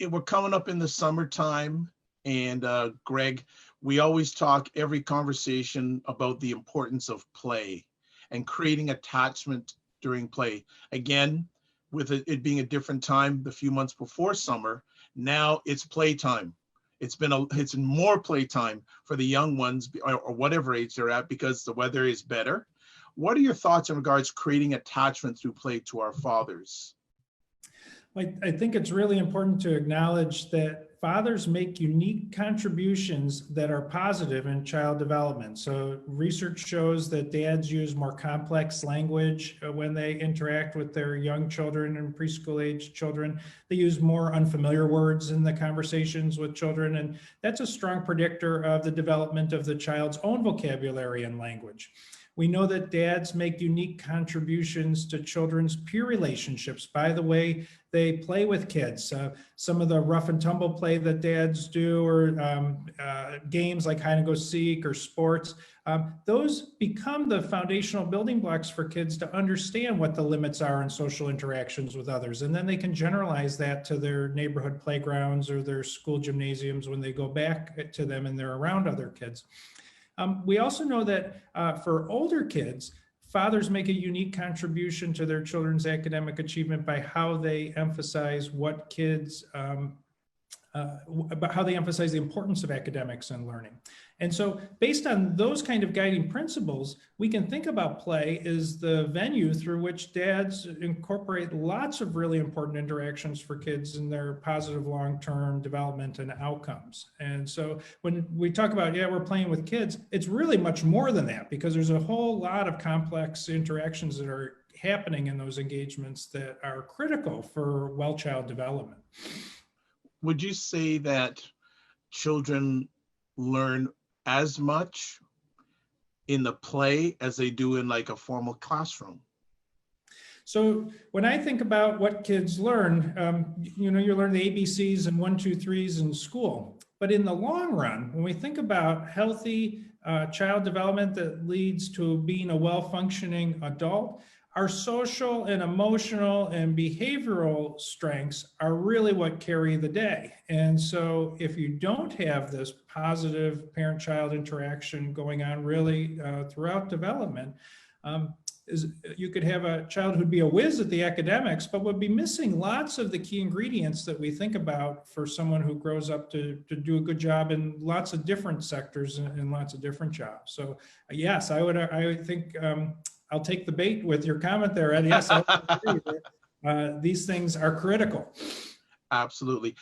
We're coming up in the summertime, and Greg, we always talk every conversation about the importance of play and creating attachment during play. Again, with it being a different time, the few months before summer, now it's playtime. It's more playtime for the young ones, or whatever age they're at, because the weather is better. What are your thoughts in regards to creating attachment through play to our fathers? I think it's really important to acknowledge that fathers make unique contributions that are positive in child development. So research shows that dads use more complex language when they interact with their young children and preschool age children. They use more unfamiliar words in the conversations with children, and that's a strong predictor of the development of the child's own vocabulary and language. We know that dads make unique contributions to children's peer relationships by the way they play with kids. Some of the rough and tumble play that dads do, or games like hide and go seek or sports, those become the foundational building blocks for kids to understand what the limits are in social interactions with others. And then they can generalize that to their neighborhood playgrounds or their school gymnasiums when they go back to them and they're around other kids. We also know that for older kids, fathers make a unique contribution to their children's academic achievement by how they emphasize about how they emphasize the importance of academics and learning. And so based on those kind of guiding principles, we can think about play as the venue through which dads incorporate lots of really important interactions for kids in their positive long-term development and outcomes. And so when we talk about, yeah, we're playing with kids, it's really much more than that, because there's a whole lot of complex interactions that are happening in those engagements that are critical for well-child development. Would you say that children learn as much in the play as they do in like a formal classroom? So when I think about what kids learn, you learn the ABCs and 1, 2, 3s in school. But in the long run, when we think about healthy child development that leads to being a well-functioning adult, our social and emotional and behavioral strengths are really what carry the day. And so if you don't have this positive parent-child interaction going on really throughout development, you could have a child who'd be a whiz at the academics, but would be missing lots of the key ingredients that we think about for someone who grows up to do a good job in lots of different sectors and lots of different jobs. So yes, I think I'll take the bait with your comment there, Ed. Yes, I agree that these things are critical. Absolutely.